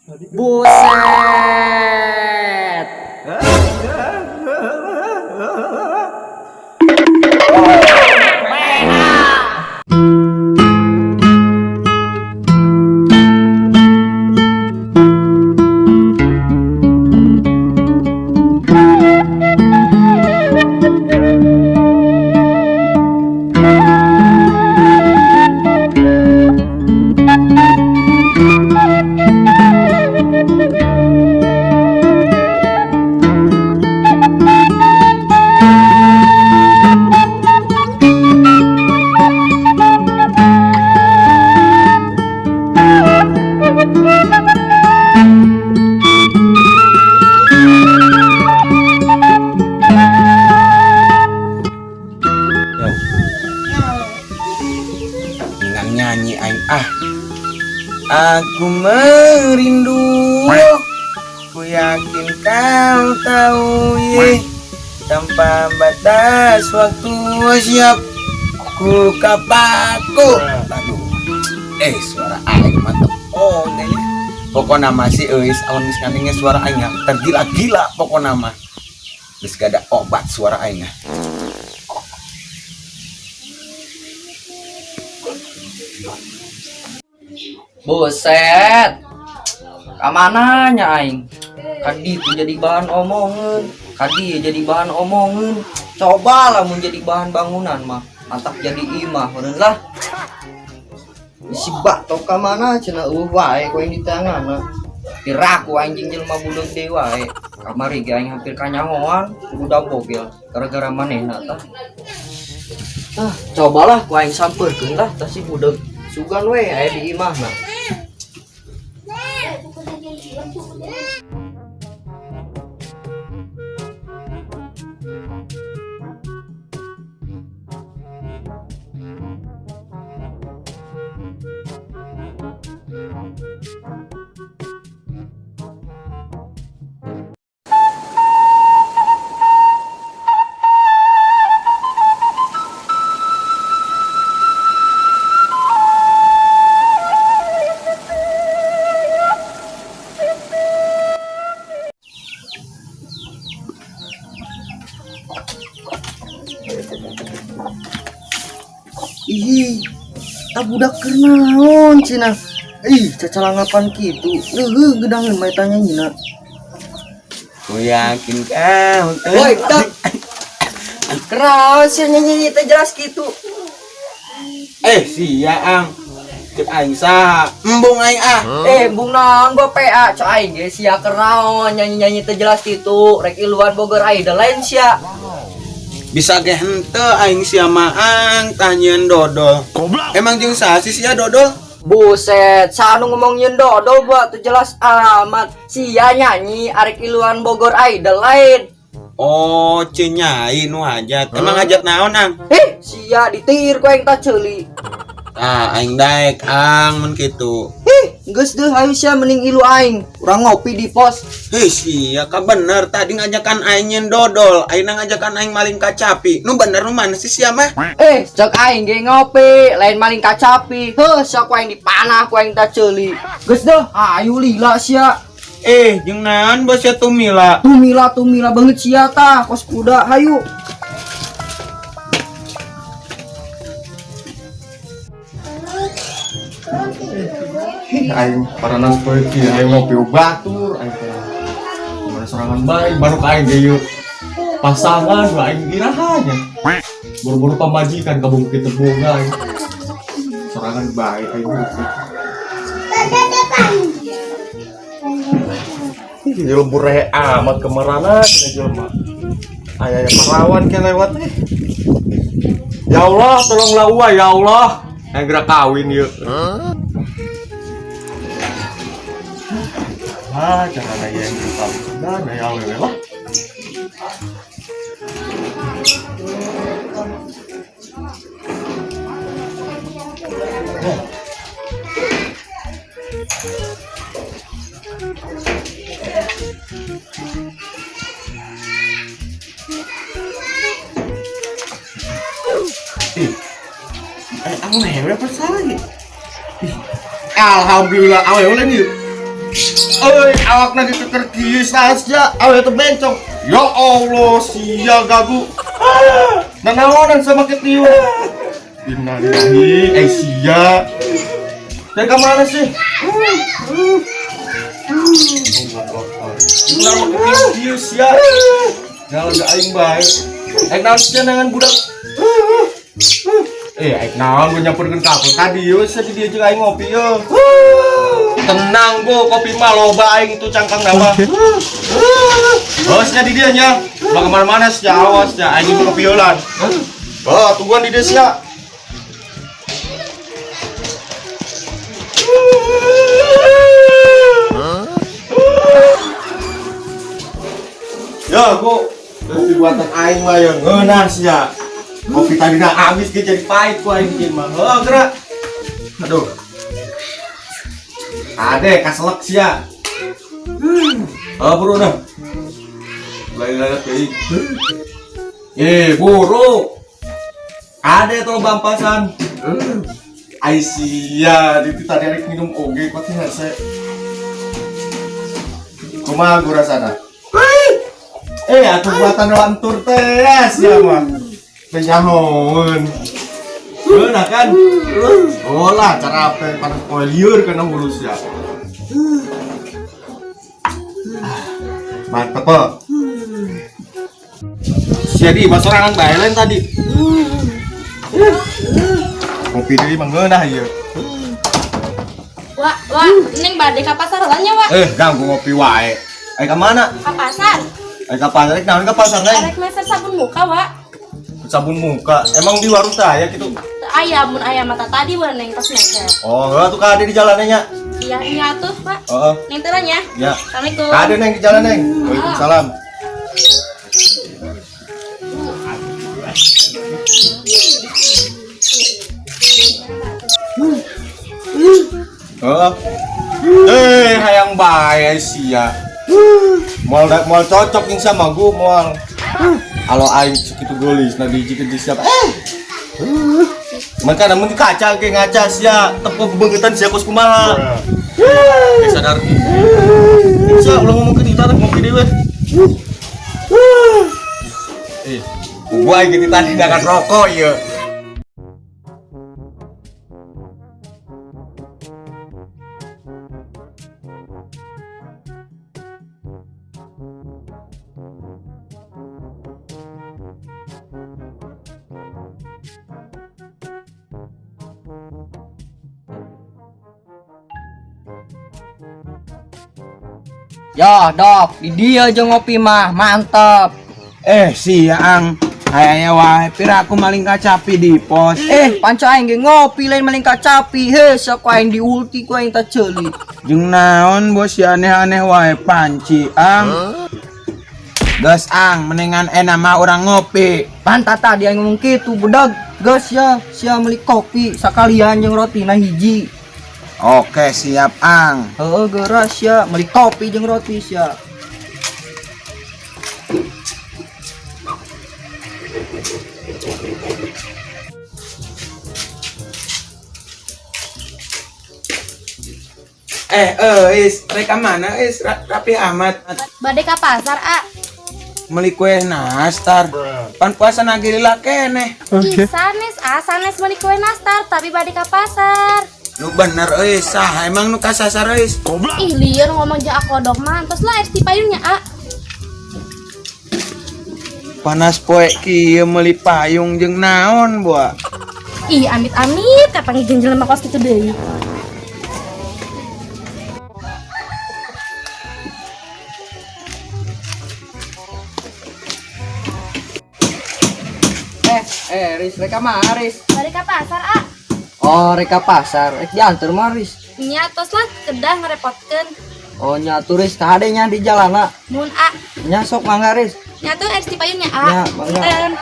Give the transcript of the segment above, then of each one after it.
Buset. Ingat nyanyi aing aku merindu, ku yakin kau tahu ye, tanpa batas waktu siap ku kapaku. Aduh, suara aing mantep. Oh deh, pokoknya masih euis awan geus ngandenge suara aing tergila-gila pokoknya mah. Geus gak ada obat suara aing. Buset. Kamananya aing? Kadi itu jadi bahan omongan. Kadi jadi bahan omongan. Cobalah menjadi bahan bangunan mah. Mantap jadi imah meureun lah. Si bak to ka mana cenah wae ko ini tangana. Piraku anjing jelema buleug deui wae. Kamari ge aing hampir kanyahoan udah bogel gara-gara manehna tah. Cobalah ku aing sampeurkeun lah tah si budeug. Sugan we aya di imahna. Ih, tak budak kernaon cenah. Ih, cacalangapan kitu. Gedangeun mah tanya nyina. Ku yakin kau tahu. Woi, tak. Kernaon sih nyanyi teh jelas kitu. Sia ang cek aing saha embung aing Embung naon gua PA cok aing ge sia kernaon nyanyi-nyanyi teh jelas kitu. Rek iluan Bogor Idol lain sia. bisa ge henteu aing sia maang tanyeun dodol. Emang jeung saha sih sia dodol? Buset, sanu ngomongin dodol gua tuh jelas amat. Sia nyanyi arek iluan Bogor Idol lain. Oh, cenyai nu hajat. Emang hajat naon ang? Sia ditir ku aing tah ceuli. Aing daek ang mun kitu. Geus deuh hayu sia mending ilu aing. Urang ngopi di pos. Sia ka bener tadi ngajakan aing nyeun dodol, ayeuna ngajakan aing maling kacapi. Nu bener nu mana sih sia mah? Cek aing ge ngopi, lain maling kacapi. Sia ku aing dipanah ku aing tah ceuli. Geus deuh, hayu lila sia. Jeung naon bos ya tumila? Tumila banget sia tah, kos kuda hayu. Aing paranas poe kieu aing ngopi batur aing teh. Gimana serangan baik baru ka aing ge pasangan lah aing iraha nya. Buru-buru pamajikan ka bukit teboga aing. Serangan baik aing ngopi. Jelebur rehe amat kemarana cenah jelema. Aya parawan ke lewat nih. Ya Allah, tolonglah uah ya Allah. Aing gerak kawin yeuh. Jangan ada yang kita dan yang lele lah. Aku hewe apa salah? Alhamdulillah awewe nih. Oi, awakna diteker kieu saja, awe teu bencong. Ya Allah, sia gagu. Nanaonan sama ketieu. Innalillahi, sia. Dari kemana sih? Nama ketieu sia. Jangan gak aing bae. Naon sia nangan budak. Aing naon gue nyamperkeun ka apa tadi yo, sia di dieu jeung aing ngopi yo. Tenang go, kopi mah loba aing itu cangkang nama. Bosnya di dia nya. Udah kemana-mana sih, awas ya, aing itu kepiolan. Oh, tungguan di dia sih. Ya, go. Kopi buatan aing mah yang ngeunas ya. Kopi tadi na habis ge jadi pahit ku aing bikin mah. Oh, gerak. Aduh. Ade kaselek sia. Buru dah. Lain-lain teuing. Buru. Ade tuh bampasan. Ai sia, di tadi arek minum oge kok teh hese. Kumaha gua rasana? Atuh buatan lantur teh sia mah. Penyahoun. Nah kan, lah cara apa pada koe liur kena mulus ya. Mantep kok. Jadi masorangan bae lain tadi. Kopi deui mah ngeunah ieu. Wah, neng bade ka pasar lah nya, Wak. Ganggu ngopi wae. Ai ka mana? Ka pasar. Ai ka pasar, naon ka pasar neng? Arek meser sabun muka, Wak. Sabun muka. Emang di warung saya gitu. Ayam mata tadi wah neng pas meser. Oh, tuh kade di jalannya nya. Iya, iya tuh, Pak. Oh. Neng teranya. Ya. Assalamualaikum. Kade neng di jalan neng. Waalaikumsalam. Hayang bae sia. Moal cocok yang sama gua moal. Kalau aing segitu gelis nah dijikeun di siapa? Maka namun kaca ke ngaca sia, tepuk beungetan sia kos kumaha. Sadar. Sia ulah ngomong ke kita ngopi dewe. Gua gitu tadi dakan rokok ya. Ya, Dok, di dia aja ngopi mah, mantep. Siang. Kayaknya wae pira aku maling kacapi di pos. Panca aing ge ngopi lain maling kacapi. Sak aing diulti ku aing teh ceuli. Jeung naon bos si aneh-aneh wae panci ang. Gas ang mendingan mah orang ngopi. Pantata dia ngomong kitu budak. Geus ya, sia meuli kopi sakalian jeung rotina hiji. Oke, siap ang. Heeh, geus ya, meuli kopi jeung roti sia. Mereka mana rapi amat. Bade ka pasar, A. Meli kue nastar. Pan puasa nagilila kene. Ih, sanes, A, sanes meuli kue nastar, tapi bade ka pasar. Nu bener sah emang nu kasasar Ih, lieur ngomong ja akodok mah, tos lah es payungnya, A. panas poe kieu meuli payung jeung naon buah. Ih, amit-amit kapan ngijeng jelema kos kitu deui. Riz, reka mah Riz. Bade ka pasar, A. Oh, reka pasar. Rek diantar mah Riz. Nya tos lah kedah ngerepotkeun. Oh, nya turis kahadenya di jalana. Mun, A. Nya sok mangga Riz. Nya tuh es payungnya, A. Ya, mangga. Punten.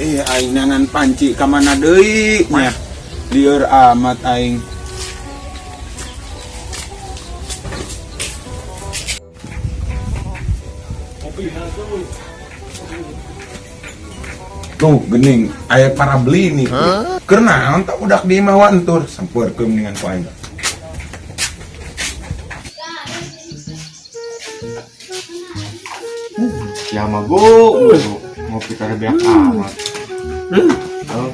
Aing nangan panci ka mana deui nya. Lieur amat aing. Tuh gening aya para beli nih. Karena tak udah di mawan tur sampeurkeun dengan ku aing. Ya mah go. Ngopi kada beak amat.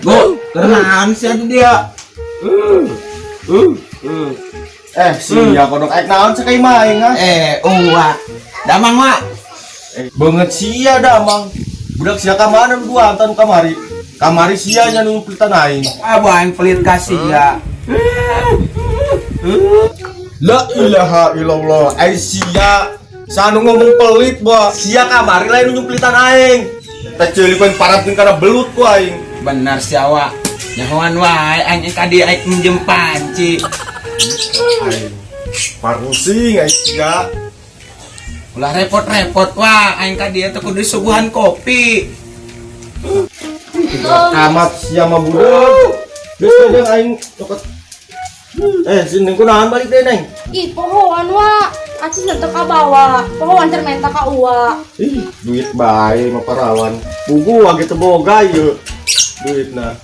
Go, kenaan sih ada dia. Sia kodok aik naon sakay maing ha. Wa. Damang wa. Banget sia damang. Budak sia ka mana dua antan kamari. Kamari sia nya nu pelitan aing. Abang pelit kasih ya. La ilaha illallah. Ai sia sanu ngomong pelit ba. Sia kamari lain nu pelitan aing. Teh ceulikeun parapkeun kana belut ku aing. Benar si awak. Nyahoan wae aing kadi aing minjem panci. Aing parusing ai sia. Ulah repot-repot wah aing kadi teh kudu suguhan kopi. Amat sia mah budak. Geus kadang aing cokot. Sini kunaon balik deui neng. Ih, pohoan wa. Acis nentek ka bawa. Pohoan cermenta ka uwa. Ih, duit bae mah parawan. Bugu age teu boga ieu. Duitna.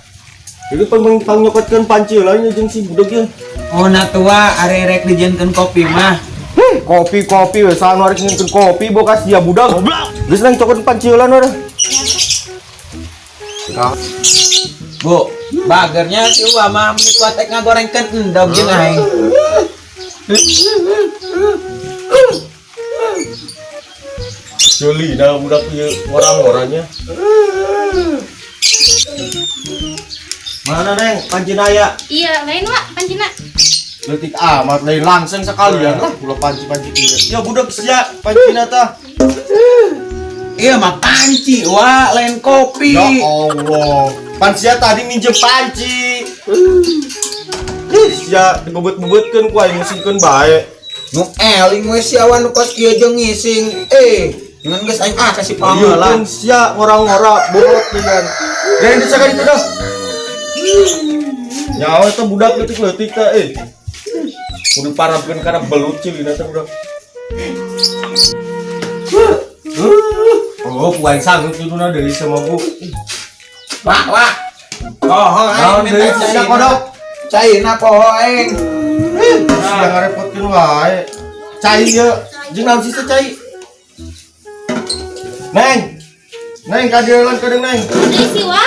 Itu pang nyokotkeun pancieulan jeung si budak ieu. Oh na tua arek dijieunkeun kopi mah. Kopi we sanu arek ngeukeun kopi boga sia budak. Geus nang cokot pancieulan urang. Bu, bagernya si Uwa mah meuni kuatek ngagorengkeun endog jeung aing. Ceuli dah budak ieu orang-orangnya. Mana neng pancina aya? Iya, lain wa pancina. Leutik amat lain langsung sekalian lah ulah panci-panci ieu. Ya budak sia pancina tah. Iya mah panci wa lain kopi. Ya Allah. Pansia tadi minjem panci. Sia dibebet-bebetkeun ku aing musingkeun bae. Nu eling we si awan nu kos kieu jeung ngising. Dengan geus aing kasih Ieu pangalan. kan sia ngora-ngora bolot dengan. Dari di sakali itu dah. Nyawa itu budak leutik-leutik teh kudu parapkeun kana belut cilina teh budak. Oh, ku aing sanggup tiduna deui sama bu. Wah. Poho Naon aing deui minta sia kodok? caina poho aing. Sia ngarepotkeun wae. Cai ieu, jeung naon sih cai? Neng kadeuleun kadeng neng. Deui si wa.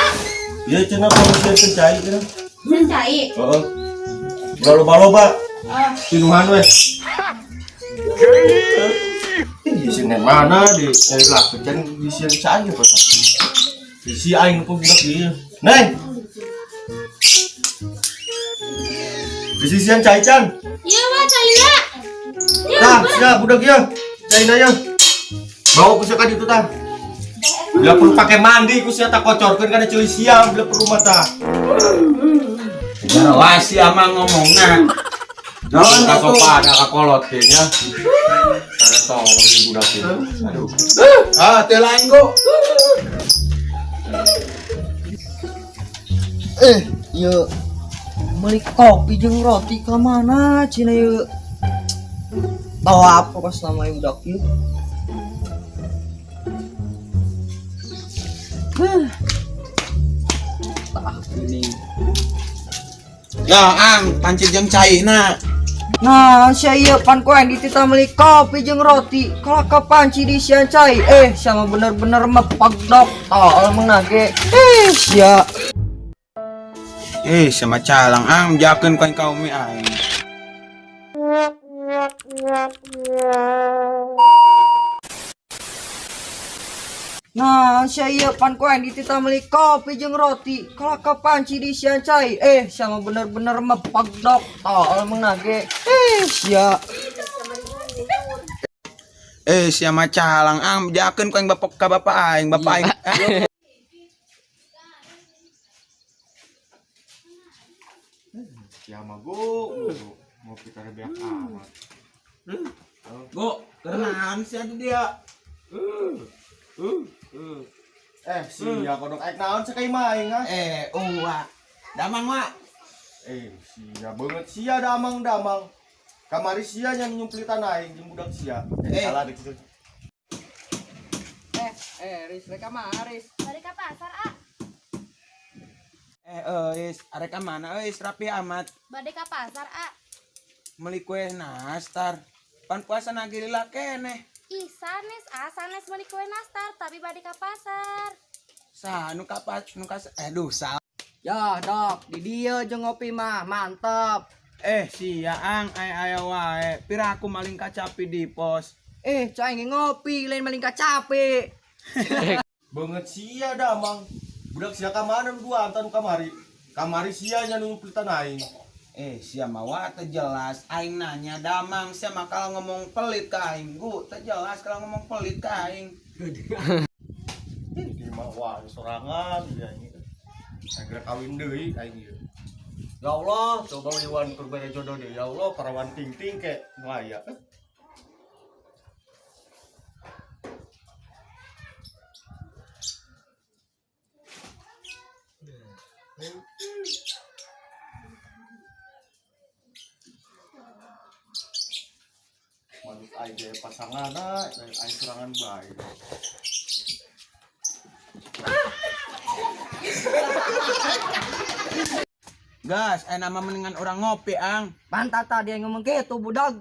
Ieu cenah pangusieun cai cenah. Sen cai. Heeh. Loba-loba. Tinuhan we. Di sini mana di nyari laku kan di sini saja apa tak? Di si aing pun budak dia. Neng. Di sisian cai can. Iya wa caina. Tah, sia budak ya. Cai na ya. Bawa ku sia itu tah. Bila perlu pakai mandi ku sia tak kocorkeun kana ceuli sia bila perlu mata. Jarawasi amang ngomongna. Naon ka sopan ka kolot teh nya. Ada tong di budak ieu. Aduh. Teh lain go. Ieu meuli kopi jeung roti ka mana cina ieu? Tahu apa pas nama budak ieu? Ini. Ya ang panci jeung caina. Nah, saya pan koen ditita meuli kopi jeung roti. Kalau ka panci di sian cai, sama bener-bener mepagdok tol menage. Sia. Sama calang ang jakeun kan kaum aing. Nah, saya pan koen ditita meuli kopi jeung roti. Kalau ka panci di sian cai, sama bener-bener mepagdok tol menage. Sia. Sama calang ang jakeun kan bapak ka bapak aing, bapak aing. Ya mah go. Ngopi kada beak amat. Go, kenaan sih ada dia. Sia kodok aik naon sakay maing ha? Wa. Damang wa. Sia banget sia damang. Kamari sia nya nyumpelitan aing jeung budak sia. Salah dek situ. Riz, reka mah, Riz. Bade ka pasar, ah. Is, arek ka mana is rapi amat. Bade ka pasar, ah. Meuli kue nastar. Pan puasa nagilila keneh. Ih, sanes, sanes meuli kue nastar, tapi bade ka pasar. Sa nu kapat nu kas sa. Ya, Dok, di dia jeung ngopi mah, mantep. Sia ang aya wae. Pira aku maling kacapi di pos. Cai ngopi, lain maling kacape. Banget sia dah mang. Budak sia ka mana dua antan kamari. Kamari sia nya nu pelitan aing. Sia mawa teu jelas. Aing nanya damang sia mah kalau ngomong pelit ka aing. Gu teu jelas kalau ngomong pelit ka aing. Di mah wah sorangan ya ini. Segera kawin deui aing ieu. Ya Allah, coba liwan kurbaya jodoh deh. Ya Allah, parawan ting-ting ke ngaya. Manut aja pasangan aing serangan baik. Gas, nama mendingan orang ngopi ang. Pantata dia ngomong gitu, budak.